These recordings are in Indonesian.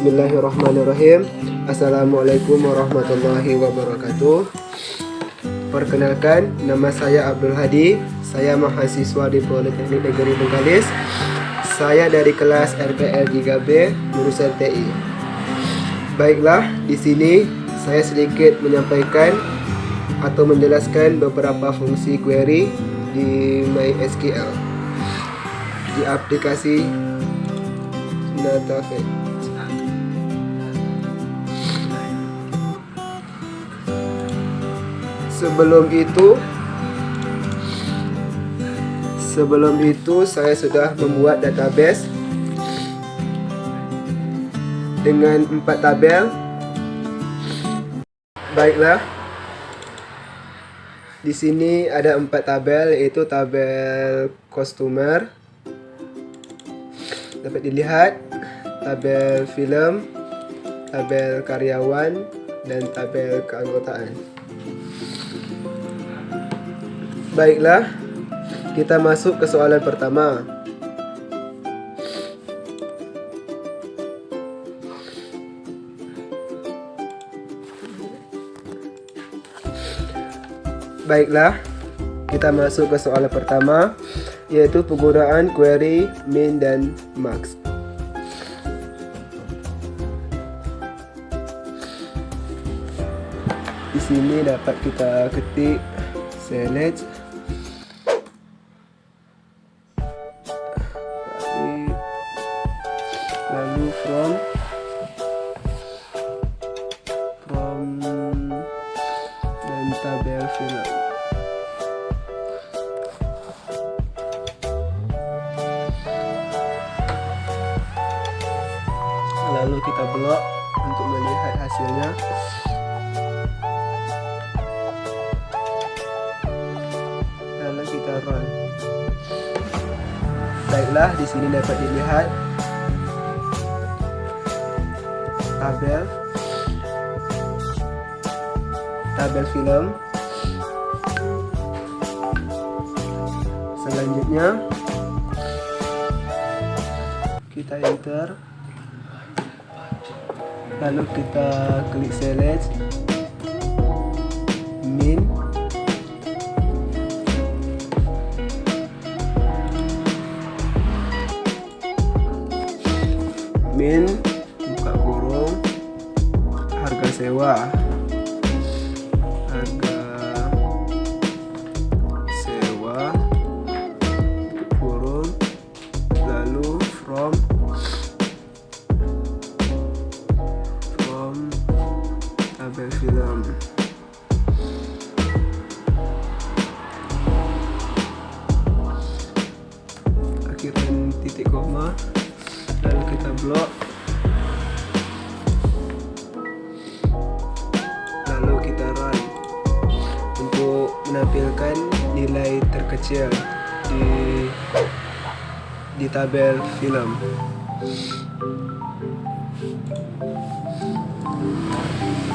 Bismillahirrahmanirrahim. Assalamualaikum warahmatullahi wabarakatuh. Perkenalkan, nama saya Abdul Hadi. Saya mahasiswa di Politeknik Negeri Bengkalis. Saya dari kelas RPL 3B jurusan TI. Baiklah, di sini saya sedikit menyampaikan atau menjelaskan beberapa fungsi query di MySQL di aplikasi Datavet. Sebelum itu saya sudah membuat database dengan 4 tabel. Baiklah, di sini ada 4 tabel, yaitu tabel customer, dapat dilihat, tabel film, tabel karyawan, dan tabel keanggotaan. Baiklah, kita masuk ke soalan pertama. Baiklah, kita masuk ke soalan pertama, yaitu penggunaan query min dan max. Di sini dapat kita ketik select, lalu from dan tabel film. Lalu kita blok untuk melihat hasilnya. Lalu kita run. Baiklah, di sini dapat dilihat tabel film. Selanjutnya kita enter, lalu kita klik select min, buka kurung, harga sewa, kurung, lalu from tabel film. Akhiran titik koma, lalu kita blok, lalu kita run untuk menampilkan nilai terkecil di tabel film.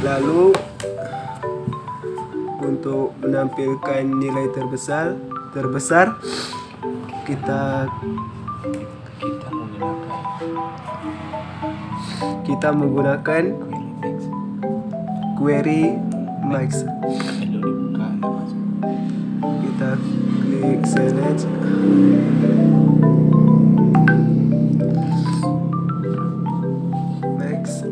Lalu untuk menampilkan nilai terbesar kita menggunakan query max. Kita klik select, max,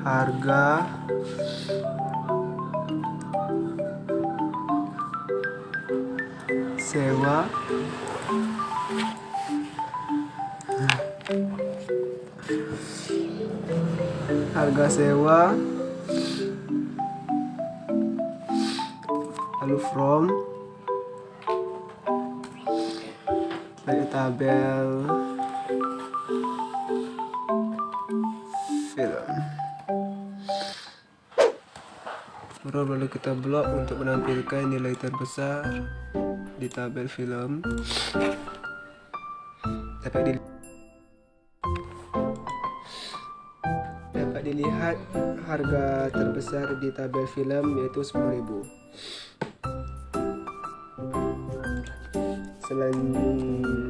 harga, sewa, lalu from dari tabel film. Lalu kita blok untuk menampilkan nilai terbesar di tabel film. Dapat dilihat harga terbesar di tabel film yaitu 10.000.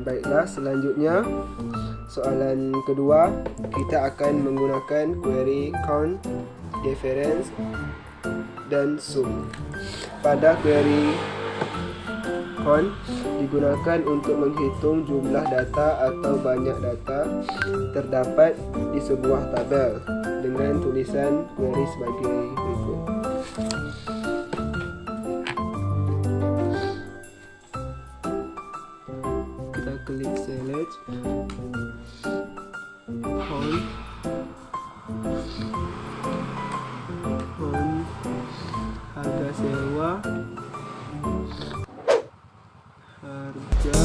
Baiklah, selanjutnya soalan kedua, kita akan menggunakan query count, difference, dan sum. Pada query count digunakan untuk menghitung jumlah data atau banyak data terdapat di sebuah tabel dengan tulisan query sebagai berikut. Kita klik select count harga sewa, harga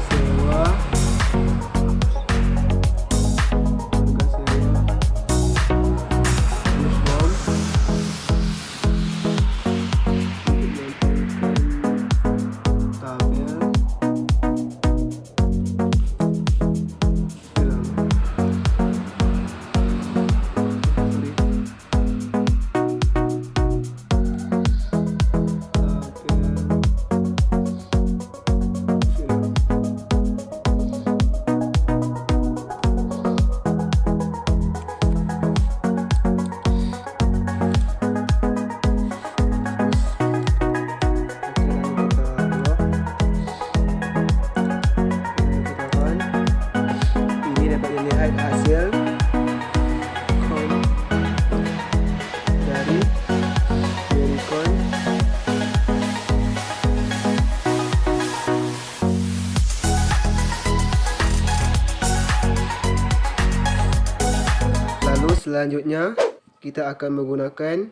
sewa, hasil count dari query count. Lalu selanjutnya kita akan menggunakan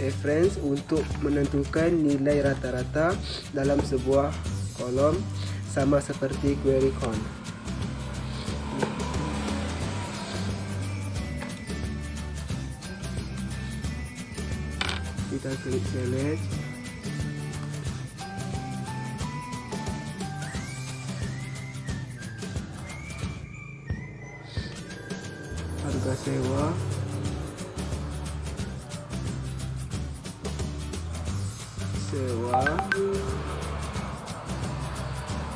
reference untuk menentukan nilai rata-rata dalam sebuah kolom, sama seperti query count. Kita klik select, harga sewa,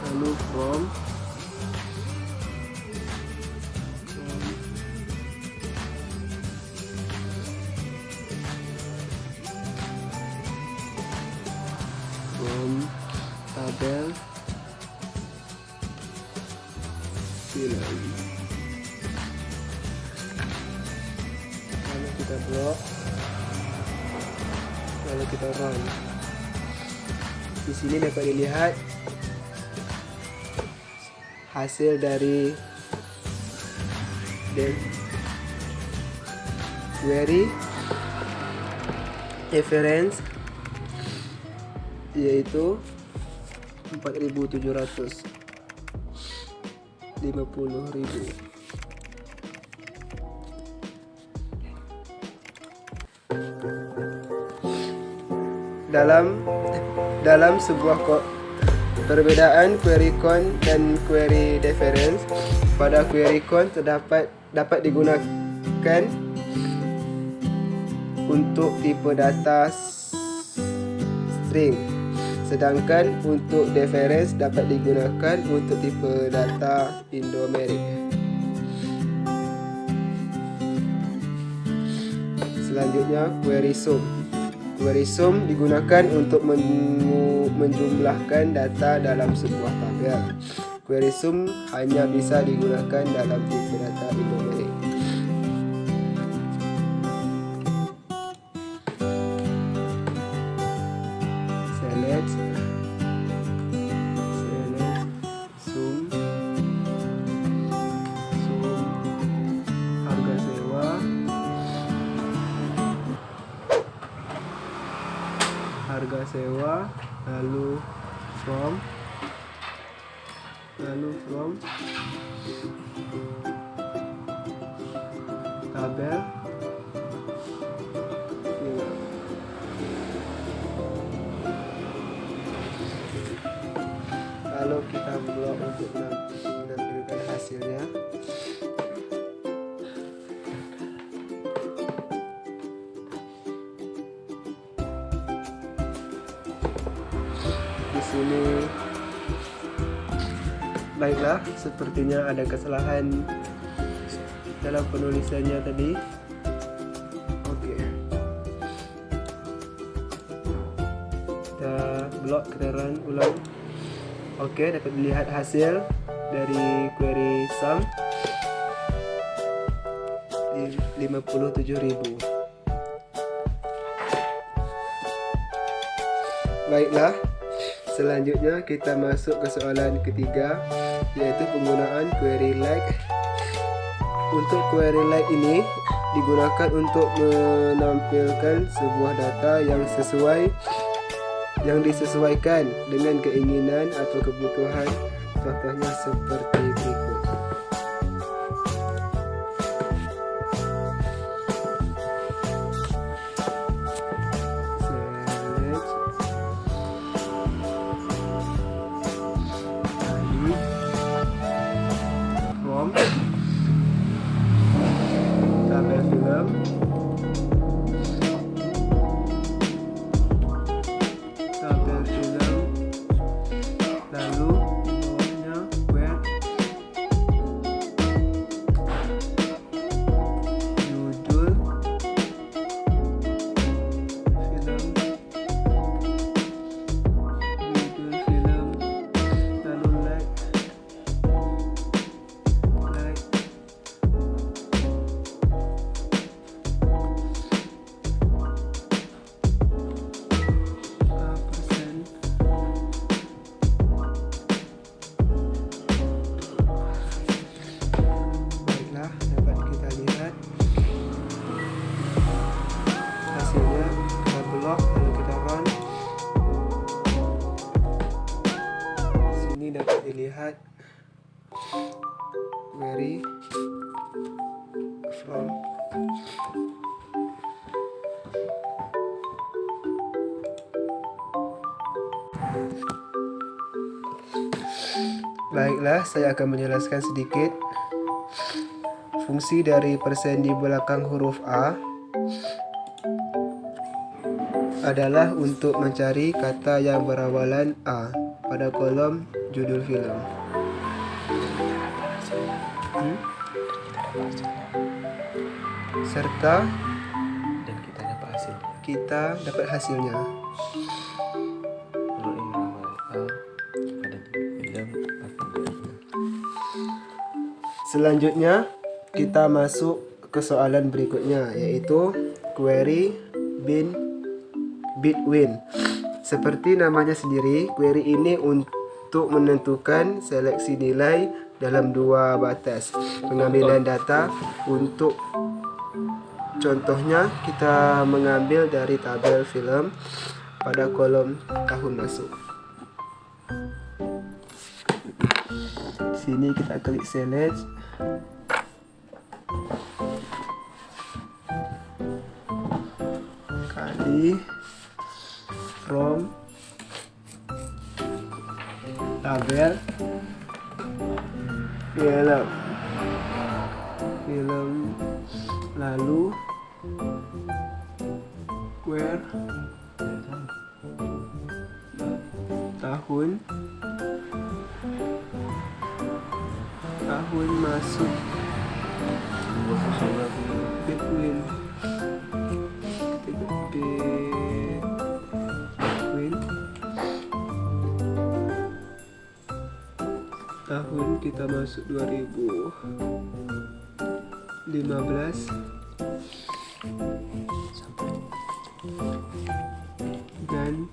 lalu from, tabel, fill. Lalu kita drop, lalu kita run. Di sini dapat dilihat hasil dari query reference, yaitu 4.750.000. Dalam sebuah perbedaan query count dan query difference, pada query count dapat digunakan untuk tipe data string, sedangkan untuk difference dapat digunakan untuk tipe data numeric. Selanjutnya query sum. Query sum digunakan untuk menjumlahkan data dalam sebuah tabel. Query sum hanya bisa digunakan dalam tipe data numeric. Select sum harga sewa, lalu from, tabel, lalu kita blok untuk menampilkan hasilnya. Di sini Baiklah, sepertinya ada kesalahan dalam penulisannya tadi. Oke. Kita blok, kita run ulang. Oke, dapat dilihat hasil dari query sum 57.000. Baiklah, selanjutnya kita masuk ke soalan ketiga, yaitu penggunaan query like. Untuk query like ini digunakan untuk menampilkan sebuah data yang disesuaikan dengan keinginan atau kebutuhan. Contohnya seperti berikut. Tabel film, lalu bawahnya where, judul film, lalu like. Dapat kita lihat hasilnya. Kita blok lalu kita run. Sini dapat dilihat query from. Baiklah, saya akan menjelaskan sedikit. Fungsi dari persen di belakang huruf A adalah untuk mencari kata yang berawalan A pada kolom judul film. Serta dan kita dapat hasilnya. Kalau yang berawalan A ada di film apa? Selanjutnya kita masuk ke soalan berikutnya, yaitu query between. Seperti namanya sendiri, query ini untuk menentukan seleksi nilai dalam dua batas pengambilan data. Untuk contohnya, kita mengambil dari tabel film pada kolom tahun masuk. Sini kita klik select. Kali from tabel film, lalu where tahun masuk between tahun kita masuk 2015 dan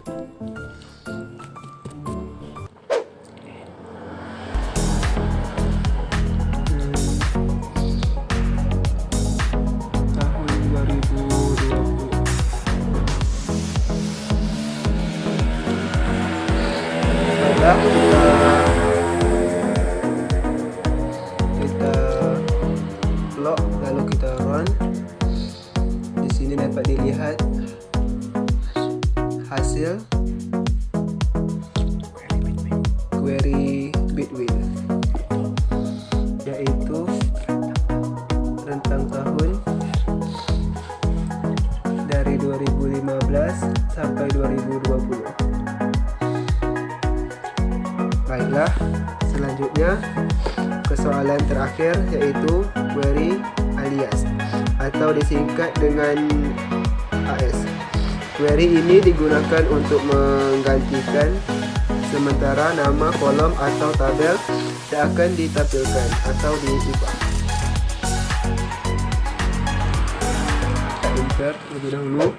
tahun 2020. Baiklah, kita lock lalu kita run. Di sini dapat dilihat hasil query between, yaitu rentang tahun dari 2015 sampai 2020. Baiklah, Selanjutnya ke soalan terakhir, yaitu query alias atau disingkat dengan AS. Query ini digunakan untuk menggantikan sementara nama kolom atau tabel yang akan ditampilkan atau diubah. Kita insert terlebih dahulu,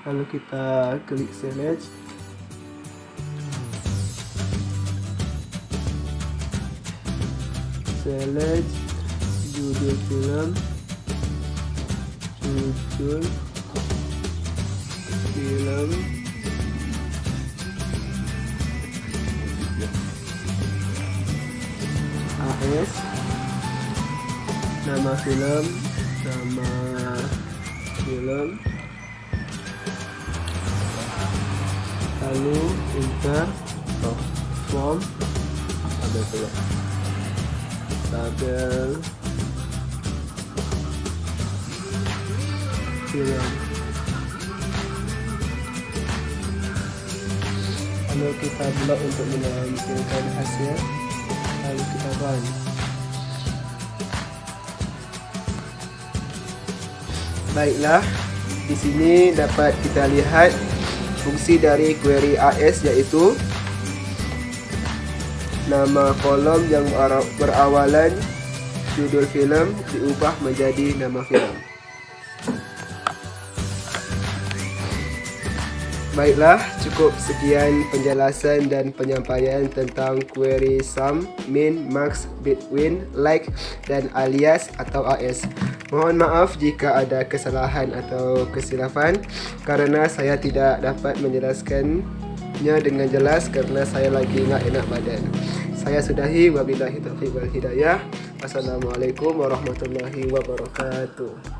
lalu kita klik select. Select judul film, AS, nama film, lalu enter form, tabel film. Lalu kita blok untuk menampilkan hasil, lalu kita run. Baiklah, di sini dapat kita lihat fungsi dari query AS, yaitu nama kolom yang berawalan judul film diubah menjadi nama film. Baiklah, cukup sekian penjelasan dan penyampaian tentang query sum, min, max, between, like, dan alias atau AS. Mohon maaf jika ada kesalahan atau kesilapan karena saya tidak dapat menjelaskannya dengan jelas karena saya lagi nggak enak badan. Saya sudahi, wabillahi taufiq wal hidayah. Wassalamualaikum warahmatullahi wabarakatuh.